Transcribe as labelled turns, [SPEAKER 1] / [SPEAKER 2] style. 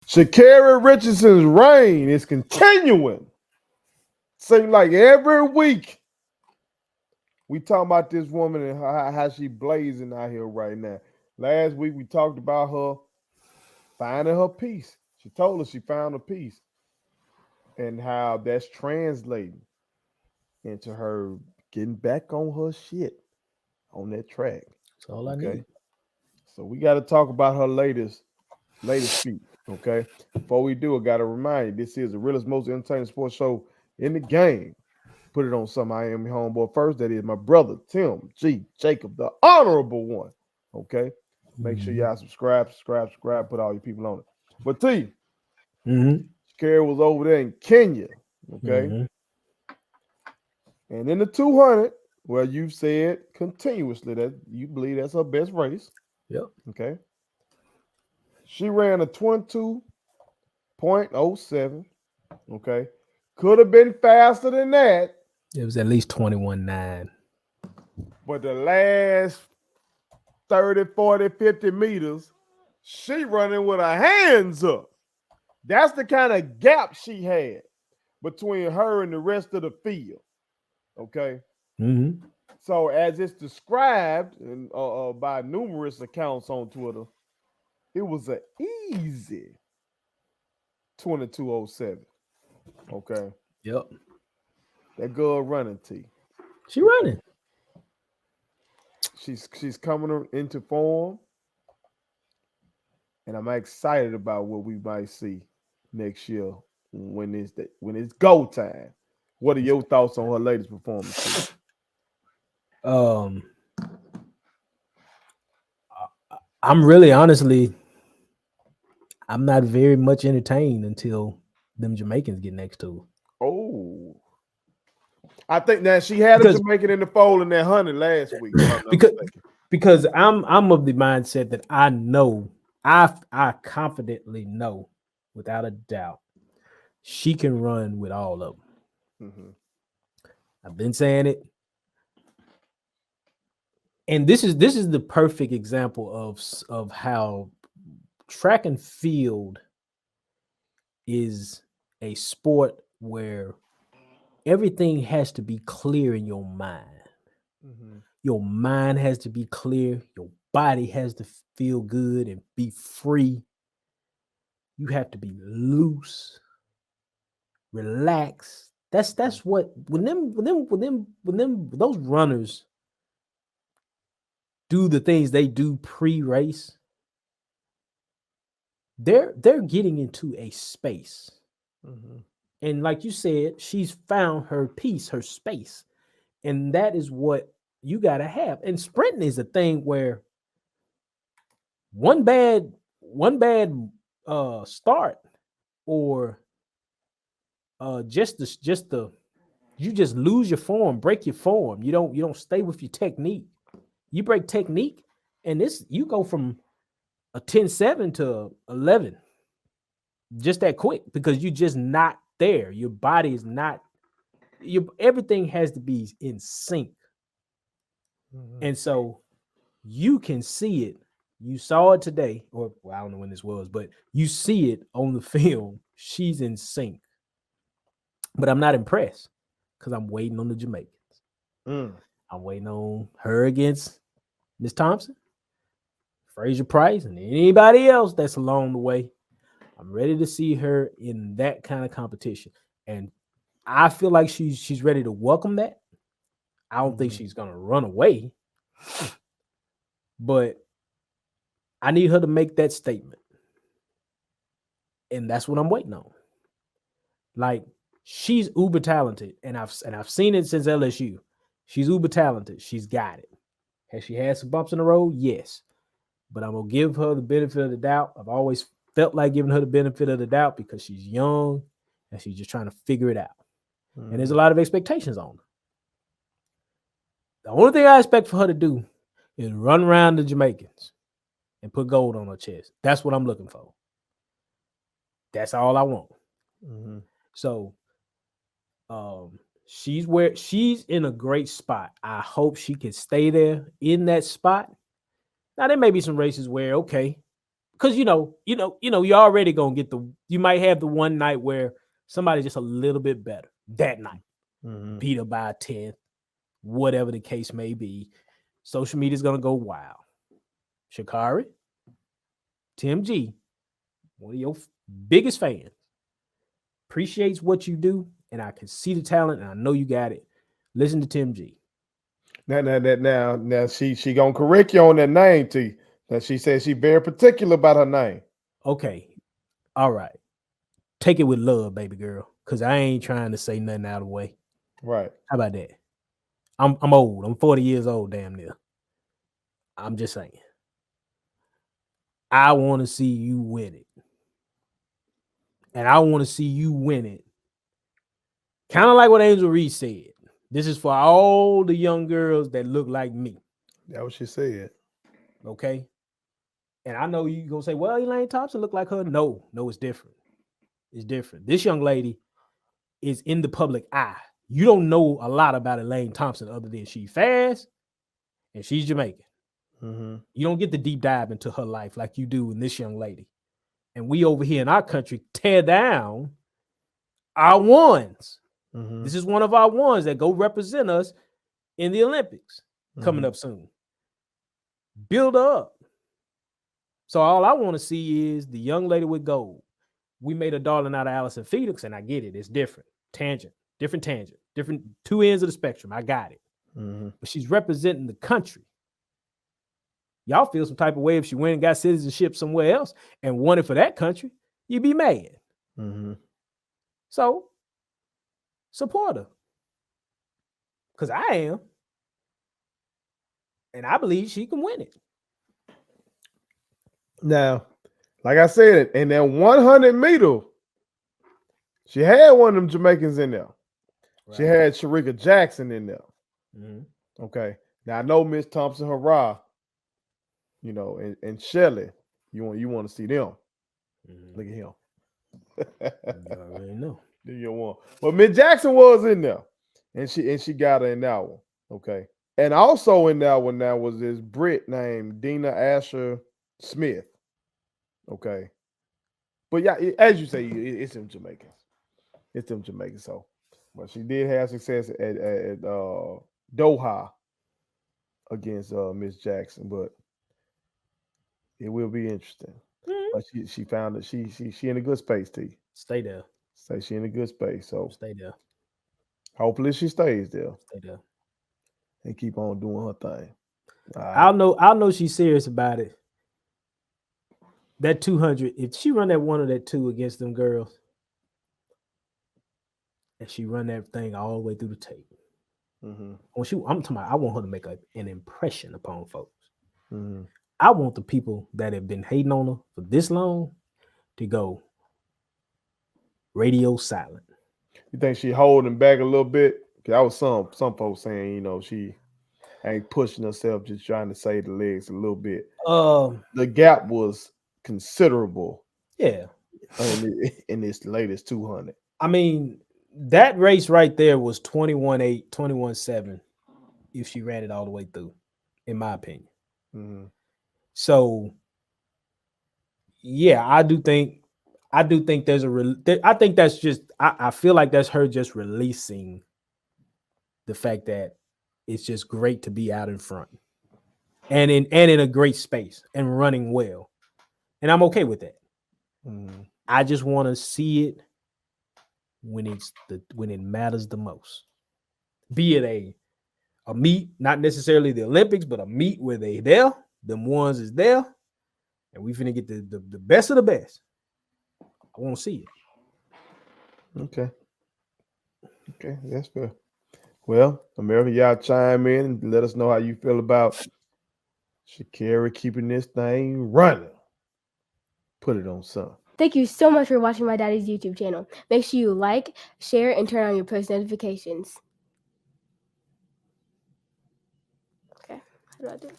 [SPEAKER 1] Sha'Carri Richardson's reign is continuing. Seems like every week we talking about this woman and how she blazing out here right now. Last week we talked about her finding her peace. She told us she found a peace and how that's translating into her getting back on her shit on that track.
[SPEAKER 2] That's all I
[SPEAKER 1] Okay.
[SPEAKER 2] need.
[SPEAKER 1] So we got to talk about her latest feat. Okay. Before we do, I got to remind you this is the realest, most entertaining sports show in the game. Put it on some I am your homeboy first. That is my brother, Tim G. Jacob, the honorable one. Okay. Make sure
[SPEAKER 2] Mm-hmm.
[SPEAKER 1] y'all subscribe, put all your people on it. But T,
[SPEAKER 2] Mm-hmm.
[SPEAKER 1] Sha'Carri was over there in Kenya. Okay.
[SPEAKER 2] Mm-hmm.
[SPEAKER 1] And in the 200, well, you've said continuously that you believe that's her best race.
[SPEAKER 2] Yep.
[SPEAKER 1] Okay. She ran a 22.07. Okay. Could have been faster than that,
[SPEAKER 2] It was at least 21-9.
[SPEAKER 1] but the last 30, 40, 50 meters, she running with her hands up. That's the kind of gap she had between her and the rest of the field. Okay.
[SPEAKER 2] Mm-hmm.
[SPEAKER 1] So as it's described by numerous accounts on Twitter, it was an easy 2207. Okay.
[SPEAKER 2] Yep.
[SPEAKER 1] That girl running T.
[SPEAKER 2] She
[SPEAKER 1] Okay.
[SPEAKER 2] running.
[SPEAKER 1] She's coming into form, and I'm excited about what we might see next year when it's go time. What are your thoughts on her latest performance, T?
[SPEAKER 2] Um, I'm really honestly, I'm not very much entertained until them Jamaicans get next to her.
[SPEAKER 1] Oh, I think that she had a
[SPEAKER 2] Because
[SPEAKER 1] Jamaican in the fold in that 100 last week, if I'm not
[SPEAKER 2] because
[SPEAKER 1] mistaken.
[SPEAKER 2] because I'm of the mindset that I know I confidently know without a doubt she can run with all of them.
[SPEAKER 1] Mm-hmm.
[SPEAKER 2] I've been saying it, and this is the perfect example of how track and field is a sport where everything has to be clear in your mind.
[SPEAKER 1] Mm-hmm.
[SPEAKER 2] Your mind has to be clear. Your body has to feel good and be free. You have to be loose, relaxed. That's what when them those runners do the things they do pre-race, they're getting into a space.
[SPEAKER 1] Mm-hmm.
[SPEAKER 2] And like you said, she's found her peace, her space. And that is what you gotta have. And sprinting is a thing where one bad start or just the you just lose your form, break your form. You don't stay with your technique. You break technique, and this you go from a 10-7 to 11 just that quick because you're just not there. Your body is not your everything has to be in sync.
[SPEAKER 1] Mm-hmm.
[SPEAKER 2] And so you can see it. You saw it today, or well, I don't know when this was, but you see it on the film. She's in sync. But I'm not impressed because I'm waiting on the Jamaicans.
[SPEAKER 1] Mm.
[SPEAKER 2] I'm waiting on her against Miss Thompson, Frayser-Pryce, and anybody else that's along the way. I'm ready to see her in that kind of competition. And I feel like she's ready to welcome that. I don't think
[SPEAKER 1] Mm-hmm.
[SPEAKER 2] she's gonna run away, but I need her to make that statement. And that's what I'm waiting on. Like she's uber talented, and I've seen it since LSU. She's uber talented. She's got it. Has she had some bumps in the road? Yes. But I'm gonna give her the benefit of the doubt. I've always felt like giving her the benefit of the doubt because she's young and she's just trying to figure it out. And there's
[SPEAKER 1] Mm-hmm.
[SPEAKER 2] a lot of expectations on her. The only thing I expect for her to do is run around the Jamaicans and put gold on her chest. That's what I'm looking for. That's all I want.
[SPEAKER 1] Mm-hmm.
[SPEAKER 2] So she's in a great spot. I hope she can stay there in that spot. Now there may be some races where okay, because you're already gonna get you might have the one night where somebody's just a little bit better that night, beat her by a 10th, whatever the case may be. Social media is gonna go wild. Sha'Carri, Tim G, one of your biggest fans, appreciates what you do, and I can see the talent, and I know you got it. Listen to Tim G.
[SPEAKER 1] Now she gonna correct you on that name, T. That she says she very particular about her name.
[SPEAKER 2] Okay, all right. Take it with love, baby girl, because I ain't trying to say nothing out of the way.
[SPEAKER 1] Right.
[SPEAKER 2] How about that? I'm old. I'm 40 years old, damn near. I'm just saying. I want to see you win it. And I want to see you win it. Kind of like what Angel Reese said. This is for all the young girls that look like me.
[SPEAKER 1] That's what she said.
[SPEAKER 2] Okay? And I know you're going to say, well, Elaine Thompson look like her. No, it's different. It's different. This young lady is in the public eye. You don't know a lot about Elaine Thompson other than she's fast and she's Jamaican. You don't get the deep dive into her life like you do in this young lady. And we over here in our country tear down our ones. This is one of our ones that go represent us in the Olympics coming up soon. Build her up. So all I want to see is the young lady with gold. We made a darling out of Allison Felix, and I get it. It's different. Different tangent. Different two ends of the spectrum. I got it. But she's representing the country. Y'all feel some type of way if she went and got citizenship somewhere else and won it for that country, you'd be mad. So support her. Because I am. And I believe she can win it.
[SPEAKER 1] Now, like I said, in that 100 meter, she had one of them Jamaicans in there. Right. She had Shericka Jackson in there. Okay. Now I know Miss Thompson-Herah, and Shelly. You want to see them. Look at him.
[SPEAKER 2] I already know.
[SPEAKER 1] You want. But Miss Jackson was in there. And she got her in that one. Okay. And also in that one now was this Brit named Dina Asher Smith. Okay. But yeah, as you say, it's them Jamaicans. It's them Jamaicans. So, but she did have success at Doha against Miss Jackson, but it will be interesting. But she found that she in a good space, T.
[SPEAKER 2] Stay there.
[SPEAKER 1] Say she in a good space. So
[SPEAKER 2] stay there.
[SPEAKER 1] Hopefully she stays there.
[SPEAKER 2] Stay there.
[SPEAKER 1] And keep on doing her thing.
[SPEAKER 2] I'll know she's serious about it. That 200, if she run that 1 or that 2 against them girls, and she run that thing all the way through the tape. I'm talking about, I want her to make an impression upon folks. I want the people that have been hating on her for this long to go radio silent.
[SPEAKER 1] You think she holding back a little bit? That was some folks saying, she ain't pushing herself, just trying to save the legs a little bit. The gap was considerable.
[SPEAKER 2] Yeah.
[SPEAKER 1] In this latest 200.
[SPEAKER 2] I mean, that race right there was 21-8, 21-7 if she ran it all the way through, in my opinion. So, yeah, I do think there's I think that's just, I feel like that's her just releasing the fact that it's just great to be out in front and in a great space and running well. And I'm okay with that. I just want to see it when it matters the most. Be it a meet, not necessarily the Olympics, but a meet where they there, them ones is there, and we finna get the best of the best. I want to see it.
[SPEAKER 1] Okay, that's fair. Well, America, y'all chime in and let us know how you feel about Sha'Carri keeping this thing running. Put it on some.
[SPEAKER 3] Thank you so much for watching my daddy's YouTube channel. Make sure you like, share, and turn on your post notifications. Okay, how do I do it?